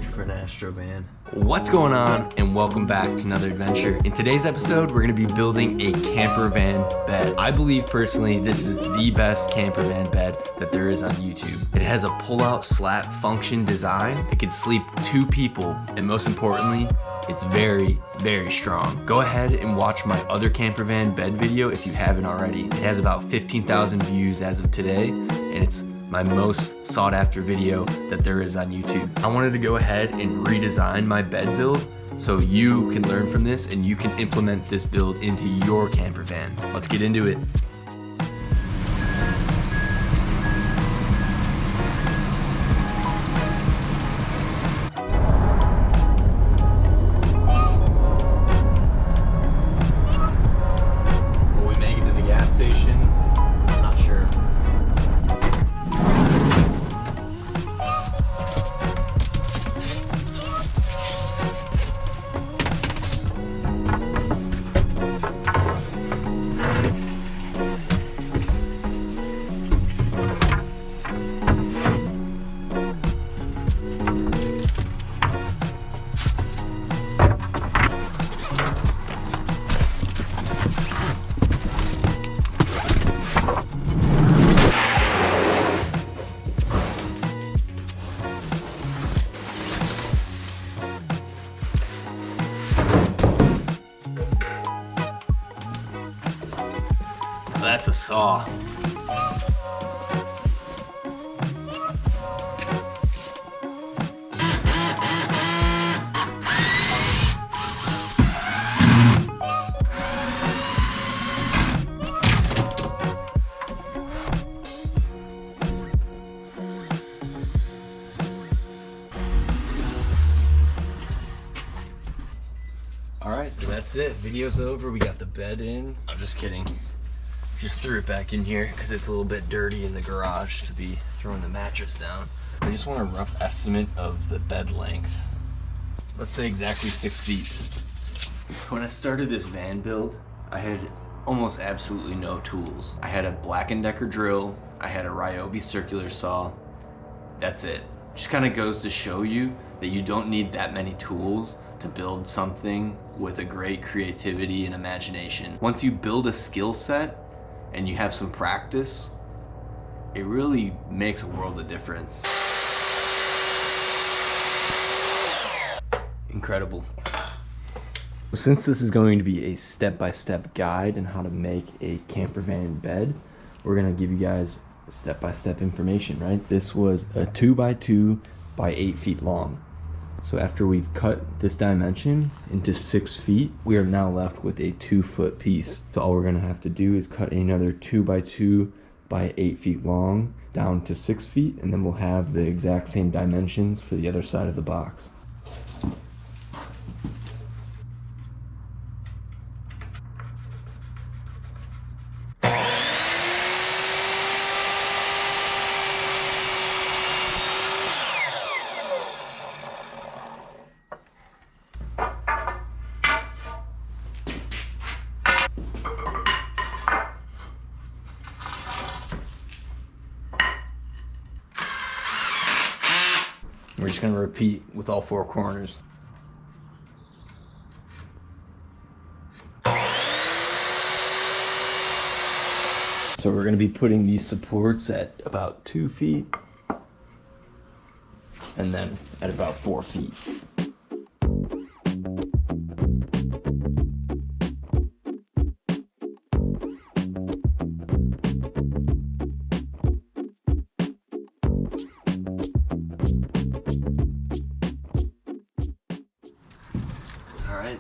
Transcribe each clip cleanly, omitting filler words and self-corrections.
for an Astro van. What's going on, and welcome back to another adventure. In today's episode, we're going to be building a camper van bed. I believe personally this is the best camper van bed that there is on YouTube. It has a pull-out slat function design. It can sleep 2 people, and most importantly, it's very, very strong. Go ahead and watch my other camper van bed video if you haven't already. It has about 15,000 views as of today, and it's my most sought after video that there is on YouTube. I wanted to go ahead and redesign my bed build so you can learn from this and you can implement this build into your camper van. Let's get into it. Will we make it to the gas station? I'm not sure. That's a saw. Alright, so that's it. Video's over. We got the bed in. I'm just kidding. Just threw it back in here because it's a little bit dirty in the garage to be throwing the mattress down. I just want a rough estimate of the bed length. Let's say exactly 6 feet. When I started this van build, I had almost absolutely no tools. I had a Black & Decker drill, I had a Ryobi circular saw. That's it. Just kind of goes to show you that you don't need that many tools to build something with a great creativity and imagination. Once you build a skill set and you have some practice, it really makes a world of difference. Incredible. Since this is going to be a step-by-step guide on how to make a camper van bed, we're gonna give you guys step-by-step information, right? This was a 2x2 by 8 feet long. So after we've cut this dimension into 6 feet, we are now left with a 2-foot piece. So all we're gonna have to do is cut another 2x2 by 8 feet long down to 6 feet, and then we'll have the exact same dimensions for the other side of the box. We're just going to repeat with all 4 corners. So we're going to be putting these supports at about 2 feet and then at about 4 feet.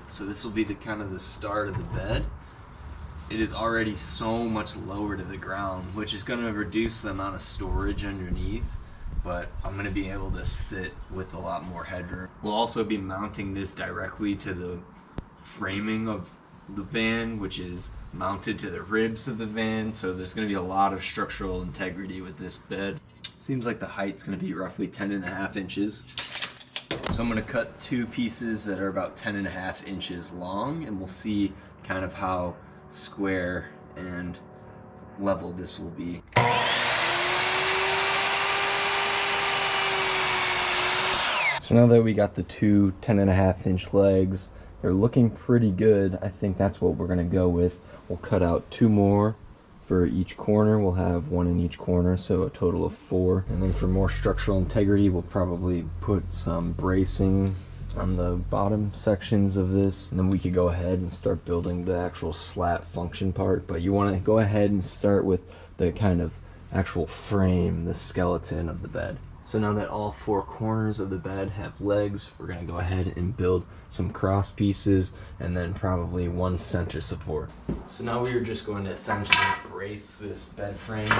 So this will be the kind of the start of the bed. It is already so much lower to the ground, which is going to reduce the amount of storage underneath, but I'm going to be able to sit with a lot more headroom. We'll also be mounting this directly to the framing of the van, which is mounted to the ribs of the van, so there's going to be a lot of structural integrity with this bed. Seems like the height's going to be roughly 10.5 inches. So I'm going to cut 2 pieces that are about 10.5 inches long, and we'll see kind of how square and level this will be. So now that we got the two 10.5-inch legs, they're looking pretty good. I think that's what we're gonna go with. We'll cut out 2 more for each corner. We'll have 1 in each corner, so a total of 4. And then for more structural integrity, we'll probably put some bracing on the bottom sections of this, and then we could go ahead and start building the actual slat function part. But you want to go ahead and start with the kind of actual frame, the skeleton of the bed. So now that all 4 corners of the bed have legs, we're going to go ahead and build some cross pieces and then probably 1 center support. So now we are just going to essentially brace this bed frame,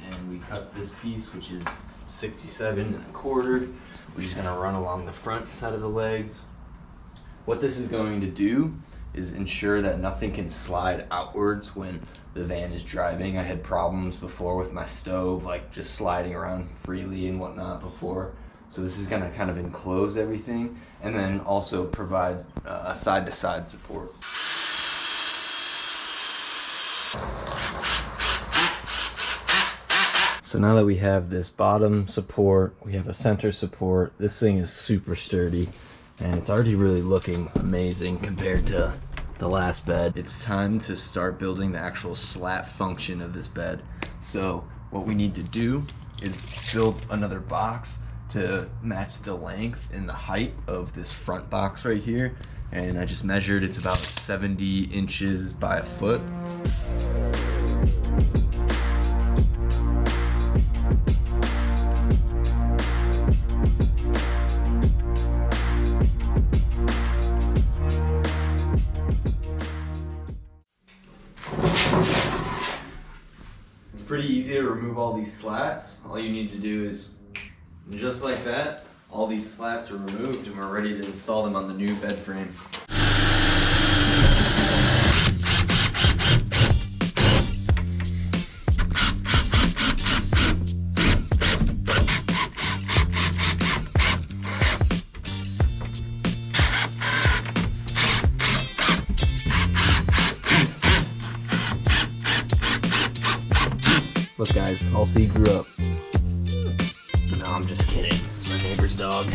and we cut this piece, which is 67.25. We're just going to run along the front side of the legs. What this is going to do is ensure that nothing can slide outwards when the van is driving. I had problems before with my stove, like just sliding around freely and whatnot before. So this is going to kind of enclose everything and then also provide a side-to-side support. So now that we have this bottom support, we have a center support, this thing is super sturdy and it's already really looking amazing compared to the last bed. It's time to start building the actual slat function of this bed. So what we need to do is build another box to match the length and the height of this front box right here. And I just measured, it's about 70 inches by a foot. Pretty easy to remove all these slats. All you need to do is, just like that, all these slats are removed and we're ready to install them on the new bed frame. Look guys, Halsey grew up. No, I'm just kidding. It's my neighbor's dog.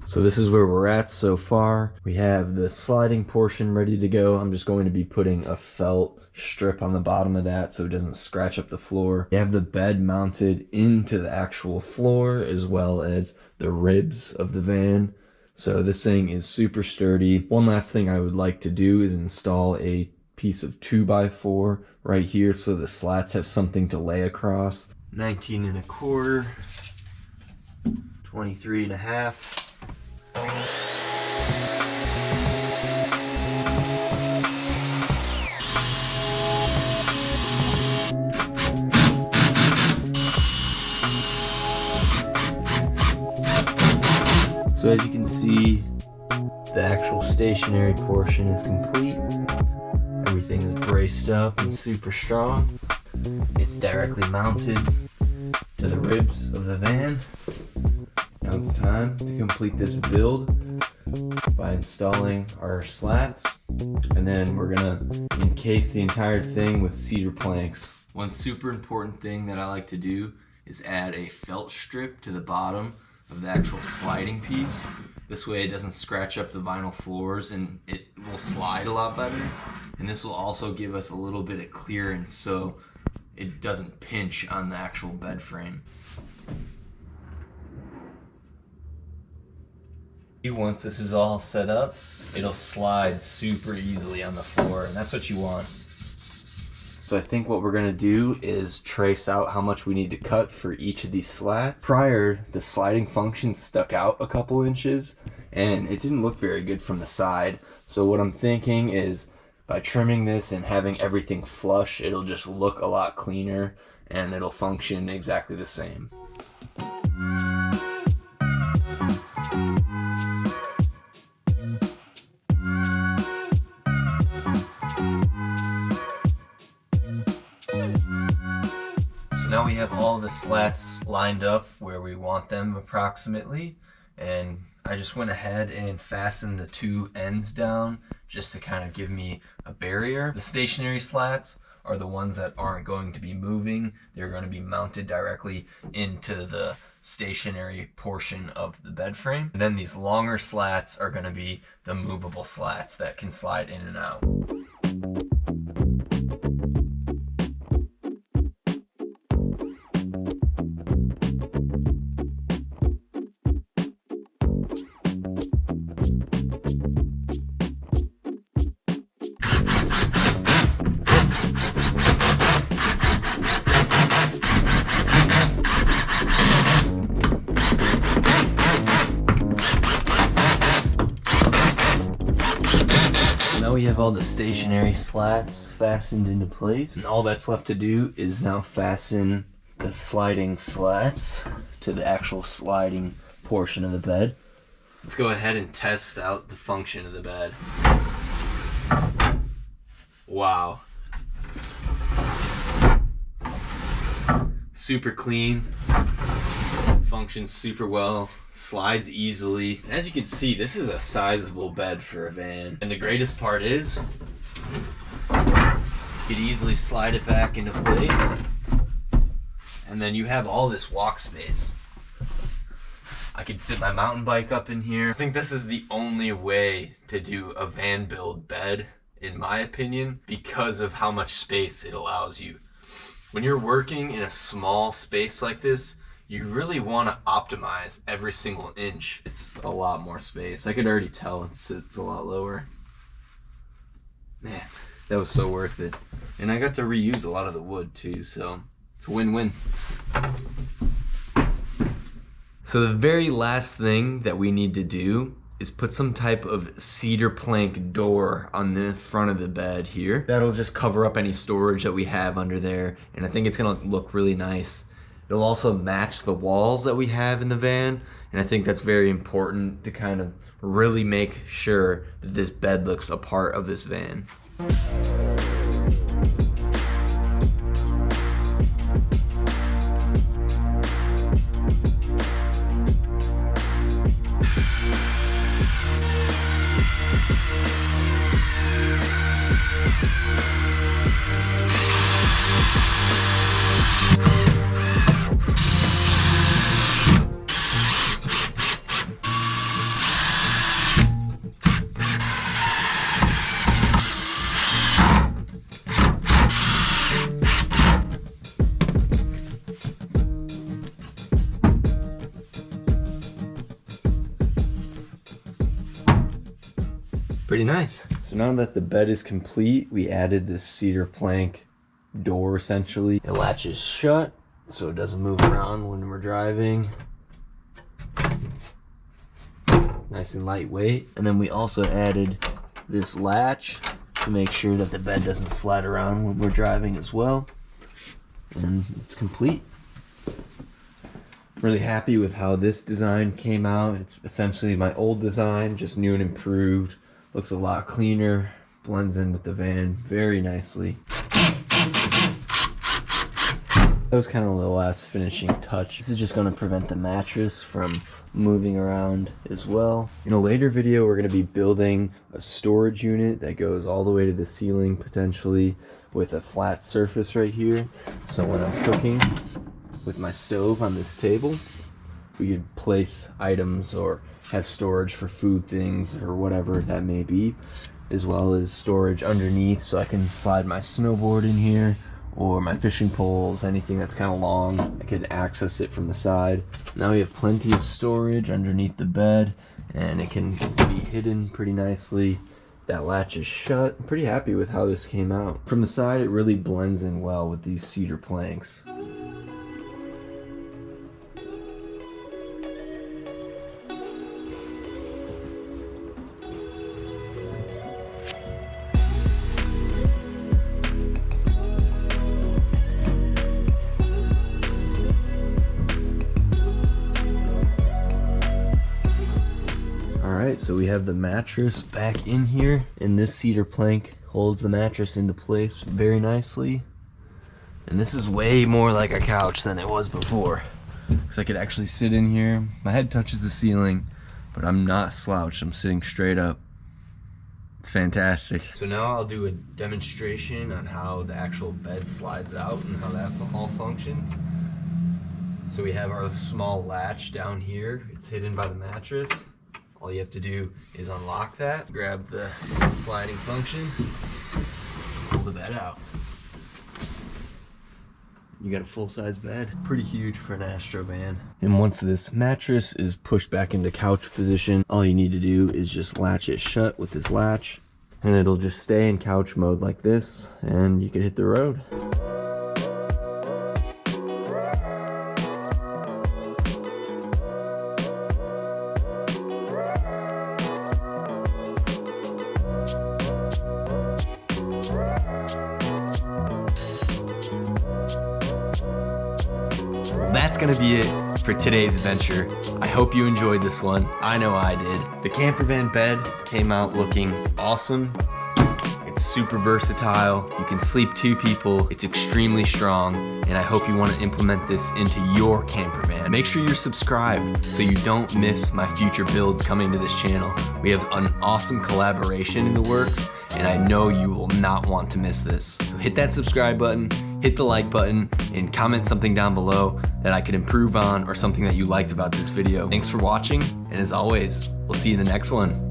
So this is where we're at so far. We have the sliding portion ready to go. I'm just going to be putting a felt strip on the bottom of that so it doesn't scratch up the floor. We have the bed mounted into the actual floor as well as the ribs of the van. So this thing is super sturdy. One last thing I would like to do is install a piece of 2x4 right here so the slats have something to lay across. 19.25, 23.5. So as you can see, the actual stationary portion is complete. Everything is braced up and super strong. It's directly mounted to the ribs of the van. Now it's time to complete this build by installing our slats, and then we're gonna encase the entire thing with cedar planks. One super important thing that I like to do is add a felt strip to the bottom of the actual sliding piece. This way it doesn't scratch up the vinyl floors and it will slide a lot better. And this will also give us a little bit of clearance so it doesn't pinch on the actual bed frame. Once this is all set up, it'll slide super easily on the floor, and that's what you want. So I think what we're gonna do is trace out how much we need to cut for each of these slats. Prior, the sliding function stuck out a couple inches and it didn't look very good from the side. So what I'm thinking is by trimming this and having everything flush, it'll just look a lot cleaner and it'll function exactly the same. Now we have all the slats lined up where we want them approximately, and I just went ahead and fastened the two ends down just to kind of give me a barrier. The stationary slats are the ones that aren't going to be moving. They're going to be mounted directly into the stationary portion of the bed frame. And then these longer slats are going to be the movable slats that can slide in and out. We have all the stationary slats fastened into place, and all that's left to do is now fasten the sliding slats to the actual sliding portion of the bed. Let's go ahead and test out the function of the bed. Wow. Super clean, functions super well, slides easily. And as you can see, this is a sizable bed for a van. And the greatest part is, you could easily slide it back into place. And then you have all this walk space. I could fit my mountain bike up in here. I think this is the only way to do a van build bed, in my opinion, because of how much space it allows you. When you're working in a small space like this, you really want to optimize every single inch. It's a lot more space. I could already tell it sits a lot lower. Man, that was so worth it. And I got to reuse a lot of the wood too, so it's a win-win. So the very last thing that we need to do is put some type of cedar plank door on the front of the bed here. That'll just cover up any storage that we have under there, and I think it's gonna look really nice. It'll also match the walls that we have in the van, and I think that's very important to kind of really make sure that this bed looks a part of this van. Pretty nice. So now that the bed is complete, we added this cedar plank door essentially. It latches shut so it doesn't move around when we're driving. Nice and lightweight. And then we also added this latch to make sure that the bed doesn't slide around when we're driving as well. And it's complete. Really happy with how this design came out. It's essentially my old design, just new and improved. Looks a lot cleaner, blends in with the van very nicely. That was kind of the last finishing touch. This is just going to prevent the mattress from moving around as well. In a later video, we're going to be building a storage unit that goes all the way to the ceiling, potentially with a flat surface right here. So when I'm cooking with my stove on this table, we could place items or have storage for food things or whatever that may be, as well as storage underneath so I can slide my snowboard in here or my fishing poles, anything that's kind of long. I could access it from the side. Now we have plenty of storage underneath the bed, and it can be hidden pretty nicely. That latch is shut. I'm pretty happy with how this came out. From the side, it really blends in well with these cedar planks. Alright, so we have the mattress back in here, and this cedar plank holds the mattress into place very nicely. And this is way more like a couch than it was before, because I could actually sit in here. My head touches the ceiling, but I'm not slouched. I'm sitting straight up. It's fantastic. So now I'll do a demonstration on how the actual bed slides out and how that all functions. So we have our small latch down here. It's hidden by the mattress. All you have to do is unlock that, grab the sliding function, pull the bed out. You got a full-size bed. Pretty huge for an Astro van. And once this mattress is pushed back into couch position, all you need to do is just latch it shut with this latch, and it'll just stay in couch mode like this, and you can hit the road. That's gonna be it for today's adventure. I hope you enjoyed this one. I know I did. The camper van bed came out looking awesome. It's super versatile. You can sleep 2 people. It's extremely strong, and I hope you want to implement this into your camper van. Make sure you're subscribed so you don't miss my future builds coming to this channel. We have an awesome collaboration in the works, and I know you will not want to miss this. So hit that subscribe button, hit the like button, and comment something down below that I could improve on or something that you liked about this video. Thanks for watching, and as always, we'll see you in the next one.